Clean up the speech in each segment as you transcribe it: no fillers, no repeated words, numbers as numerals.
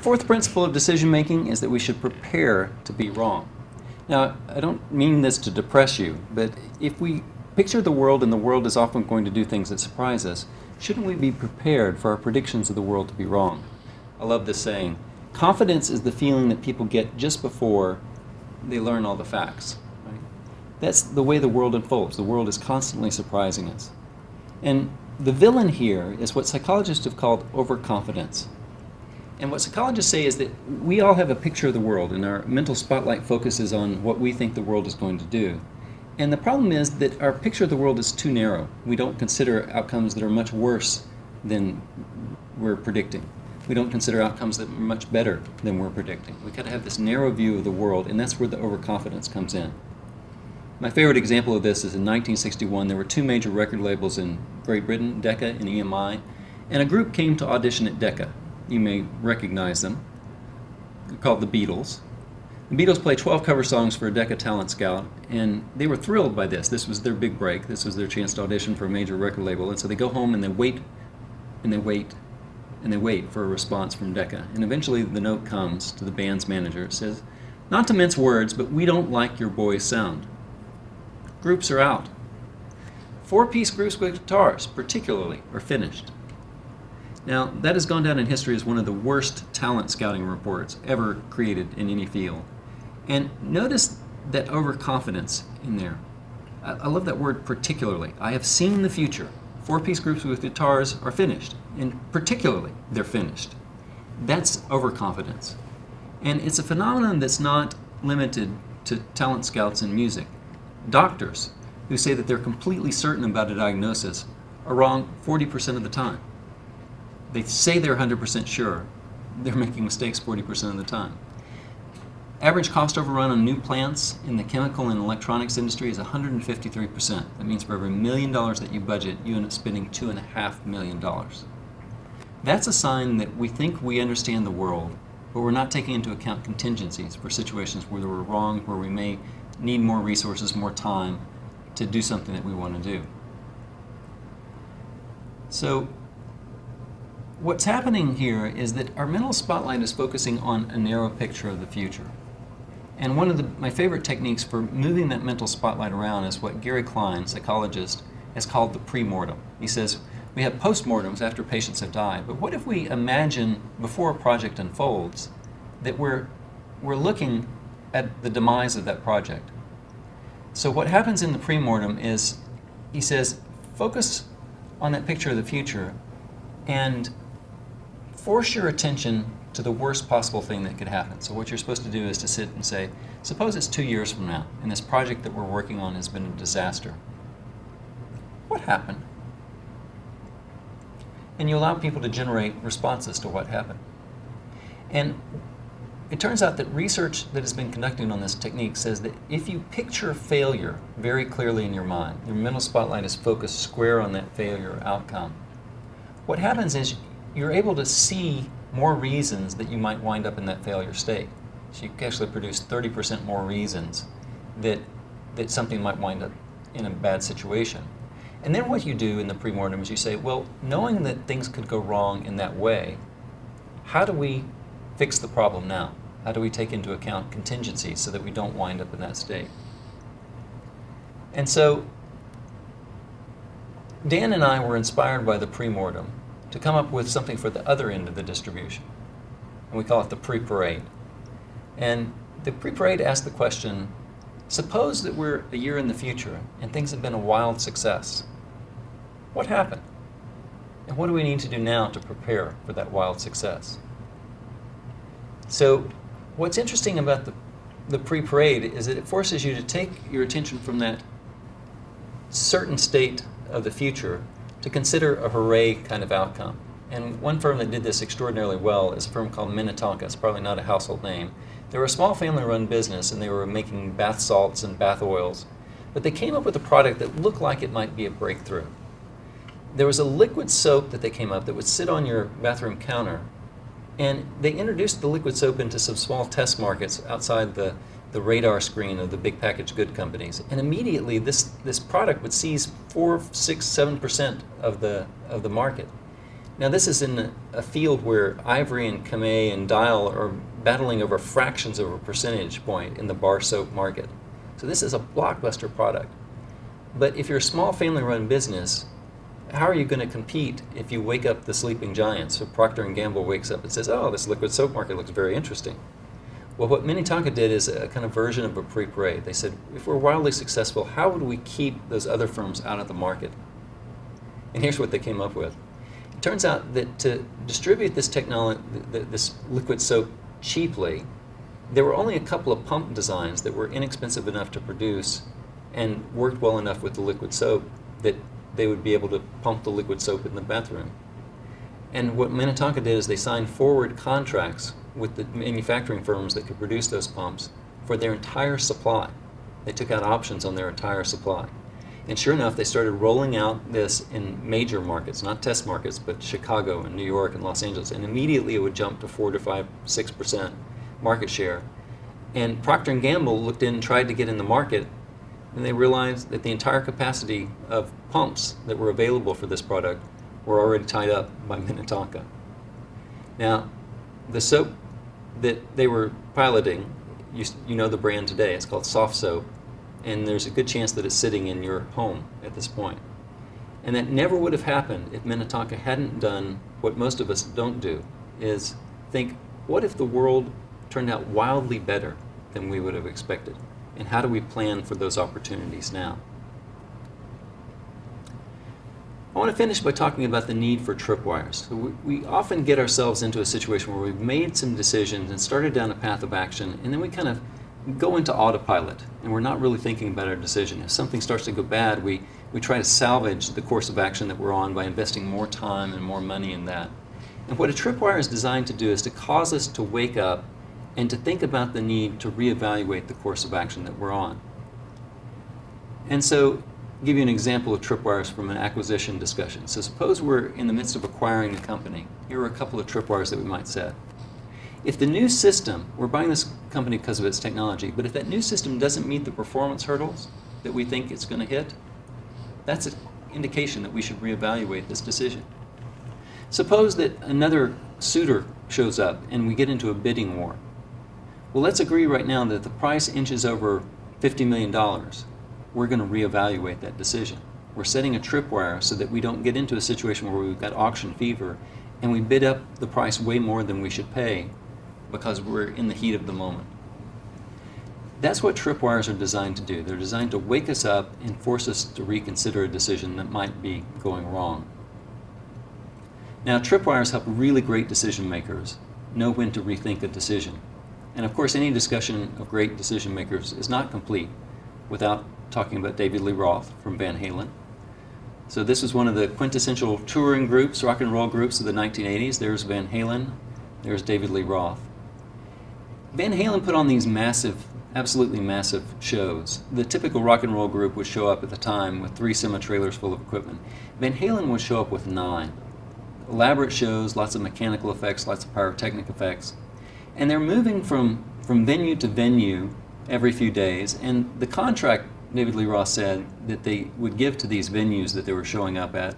fourth principle of decision making is that we should prepare to be wrong. Now, I don't mean this to depress you, but if we picture the world and the world is often going to do things that surprise us, shouldn't we be prepared for our predictions of the world to be wrong? I love this saying. Confidence is the feeling that people get just before they learn all the facts. Right? That's the way the world unfolds. The world is constantly surprising us. And the villain here is what psychologists have called overconfidence. And what psychologists say is that we all have a picture of the world, and our mental spotlight focuses on what we think the world is going to do. And the problem is that our picture of the world is too narrow. We don't consider outcomes that are much worse than we're predicting. We don't consider outcomes that are much better than we're predicting. We've got to have this narrow view of the world, and that's where the overconfidence comes in. My favorite example of this is in 1961, there were two major record labels in Great Britain, Decca and EMI, and a group came to audition at Decca. You may recognize them. They're called the Beatles. The Beatles played 12 cover songs for a Decca Talent Scout, and they were thrilled by this. This was their big break. This was their chance to audition for a major record label. And so they go home and they wait, and they wait, and they wait for a response from Decca. And eventually the note comes to the band's manager. It says, "Not to mince words, but we don't like your boys' sound. Groups are out. Four-piece groups with guitars, particularly, are finished." Now, that has gone down in history as one of the worst talent scouting reports ever created in any field. And notice that overconfidence in there. I love that word particularly. I have seen the future. Four-piece groups with guitars are finished, and particularly they're finished. That's overconfidence. And it's a phenomenon that's not limited to talent scouts in music. Doctors who say that they're completely certain about a diagnosis are wrong 40% of the time. They say they're 100% sure. They're making mistakes 40% of the time. Average cost overrun on new plants in the chemical and electronics industry is 153%. That means for every $1 million that you budget, you end up spending $2.5 million. That's a sign that we think we understand the world, but we're not taking into account contingencies for situations where we're wrong, where we may need more resources, more time to do something that we want to do. So what's happening here is that our mental spotlight is focusing on a narrow picture of the future. And one of my favorite techniques for moving that mental spotlight around is what Gary Klein, psychologist, has called the pre-mortem. He says, we have post-mortems after patients have died, but what if we imagine before a project unfolds that we're looking at the demise of that project? So what happens in the pre-mortem is, he says, focus on that picture of the future and force your attention to the worst possible thing that could happen. So what you're supposed to do is to sit and say, suppose it's 2 years from now, and this project that we're working on has been a disaster. What happened? And you allow people to generate responses to what happened. And it turns out that research that has been conducted on this technique says that if you picture failure very clearly in your mind, your mental spotlight is focused square on that failure outcome, what happens is you're able to see more reasons that you might wind up in that failure state. So you can actually produce 30% more reasons that something might wind up in a bad situation. And then what you do in the pre-mortem is you say, well, knowing that things could go wrong in that way, how do we fix the problem now? How do we take into account contingencies so that we don't wind up in that state? And so Dan and I were inspired by the pre-mortem to come up with something for the other end of the distribution. And we call it the pre-parade. And the pre-parade asks the question, suppose that we're a year in the future and things have been a wild success. What happened? And what do we need to do now to prepare for that wild success? So what's interesting about the pre-parade is that it forces you to take your attention from that certain state of the future to consider a hooray kind of outcome. And one firm that did this extraordinarily well is a firm called Minnetonka. It's probably not a household name. They were a small family-run business, and they were making bath salts and bath oils. But they came up with a product that looked like it might be a breakthrough. There was a liquid soap that they came up that would sit on your bathroom counter, and they introduced the liquid soap into some small test markets outside the radar screen of the big packaged good companies. And immediately this product would seize 4, 6, 7% of the market. Now this is in a field where Ivory and Kamei and Dial are battling over fractions of a percentage point in the bar soap market. So this is a blockbuster product. But if you're a small family-run business, how are you going to compete if you wake up the sleeping giants? So Procter & Gamble wakes up and says, oh, this liquid soap market looks very interesting. Well, what Minnetonka did is a kind of version of a pre-parade. They said, if we're wildly successful, how would we keep those other firms out of the market? And here's what they came up with. It turns out that to distribute this technology, this liquid soap cheaply, there were only a couple of pump designs that were inexpensive enough to produce and worked well enough with the liquid soap that they would be able to pump the liquid soap in the bathroom. And what Minnetonka did is they signed forward contracts with the manufacturing firms that could produce those pumps for their entire supply. They took out options on their entire supply. And sure enough, they started rolling out this in major markets, not test markets, but Chicago and New York and Los Angeles. And immediately it would jump to 4 to 5, 6% market share. And Procter & Gamble looked in and tried to get in the market, and they realized that the entire capacity of pumps that were available for this product were already tied up by Minnetonka. Now, the soap that they were piloting, you know the brand today, it's called Soft Soap, and there's a good chance that it's sitting in your home at this point. And that never would have happened if Minnetonka hadn't done what most of us don't do, is think, what if the world turned out wildly better than we would have expected? And how do we plan for those opportunities now? I want to finish by talking about the need for tripwires. So we often get ourselves into a situation where we've made some decisions and started down a path of action, and then we kind of go into autopilot, and we're not really thinking about our decision. If something starts to go bad, we try to salvage the course of action that we're on by investing more time and more money in that. And what a tripwire is designed to do is to cause us to wake up and to think about the need to reevaluate the course of action that we're on. And so, I'll give you an example of tripwires from an acquisition discussion. So suppose we're in the midst of acquiring a company. Here are a couple of tripwires that we might set. If the new system, we're buying this company because of its technology, but if that new system doesn't meet the performance hurdles that we think it's going to hit, that's an indication that we should reevaluate this decision. Suppose that another suitor shows up and we get into a bidding war. Well, let's agree right now that if the price inches over $50 million, we're going to reevaluate that decision. We're setting a tripwire so that we don't get into a situation where we've got auction fever and we bid up the price way more than we should pay because we're in the heat of the moment. That's what tripwires are designed to do. They're designed to wake us up and force us to reconsider a decision that might be going wrong. Now, tripwires help really great decision makers know when to rethink a decision. And of course, any discussion of great decision makers is not complete without talking about David Lee Roth from Van Halen. So this was one of the quintessential touring groups, rock and roll groups of the 1980s. There's Van Halen, there's David Lee Roth. Van Halen put on these massive, absolutely massive shows. The typical rock and roll group would show up at the time with 3 semi-trailers full of equipment. Van Halen would show up with 9. Elaborate shows, lots of mechanical effects, lots of pyrotechnic effects. And they're moving from venue to venue every few days, and the contract, David Lee Roth said, that they would give to these venues that they were showing up at,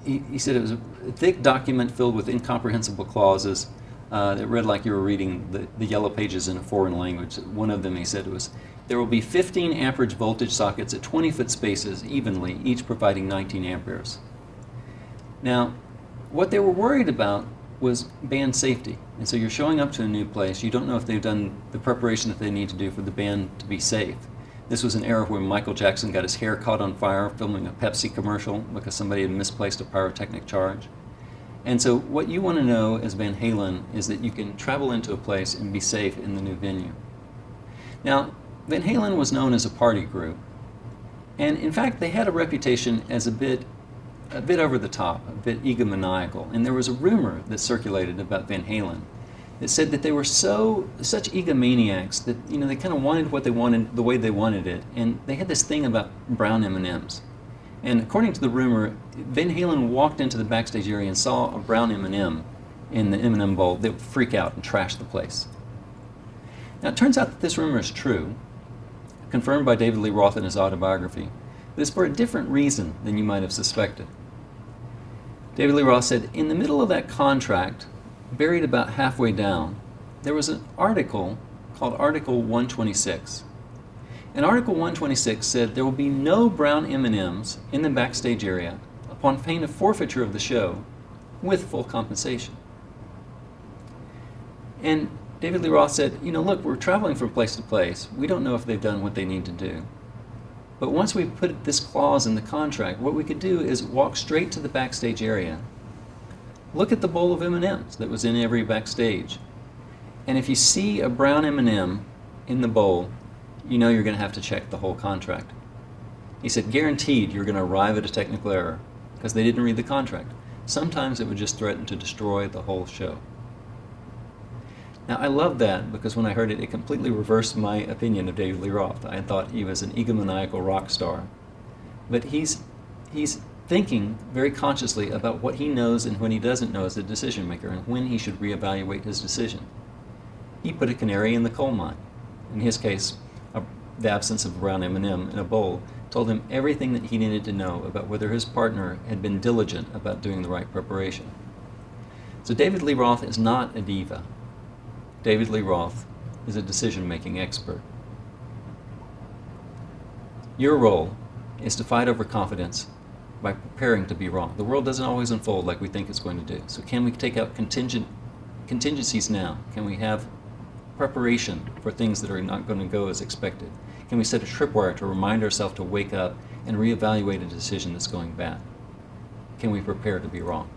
he said it was a thick document filled with incomprehensible clauses that read like you were reading the yellow pages in a foreign language. One of them, he said, was, there will be 15 amperage voltage sockets at 20-foot spaces evenly, each providing 19 amperes. Now, what they were worried about was band safety. And so you're showing up to a new place, you don't know if they've done the preparation that they need to do for the band to be safe. This was an era where Michael Jackson got his hair caught on fire filming a Pepsi commercial because somebody had misplaced a pyrotechnic charge. And so what you want to know as Van Halen is that you can travel into a place and be safe in the new venue. Now, Van Halen was known as a party group, and in fact they had a reputation as a bit over the top, a bit egomaniacal. And there was a rumor that circulated about Van Halen that said that they were such egomaniacs that they kind of wanted what they wanted the way they wanted it, and they had this thing about brown M&Ms. And according to the rumor, Van Halen walked into the backstage area and saw a brown M&M in the M&M bowl. They would freak out and trash the place. Now it turns out that this rumor is true, confirmed by David Lee Roth in his autobiography, but it's for a different reason than you might have suspected. David Lee Roth said, in the middle of that contract, buried about halfway down, there was an article called Article 126. And Article 126 said there will be no brown M&Ms in the backstage area upon pain of forfeiture of the show with full compensation. And David Lee Roth said, look, we're traveling from place to place. We don't know if they've done what they need to do. But once we put this clause in the contract, what we could do is walk straight to the backstage area, look at the bowl of M&Ms that was in every backstage, and if you see a brown M&M in the bowl, you know you're going to have to check the whole contract. He said, guaranteed you're going to arrive at a technical error because they didn't read the contract. Sometimes it would just threaten to destroy the whole show. Now, I love that because when I heard it, it completely reversed my opinion of David Lee Roth. I thought he was an egomaniacal rock star. But he's thinking very consciously about what he knows and when he doesn't know as a decision maker and when he should reevaluate his decision. He put a canary in the coal mine. In his case, the absence of a brown M&M in a bowl told him everything that he needed to know about whether his partner had been diligent about doing the right preparation. So David Lee Roth is not a diva. David Lee Roth is a decision-making expert. Your role is to fight overconfidence by preparing to be wrong. The world doesn't always unfold like we think it's going to do. So can we take out contingencies now? Can we have preparation for things that are not going to go as expected? Can we set a tripwire to remind ourselves to wake up and reevaluate a decision that's going bad? Can we prepare to be wrong?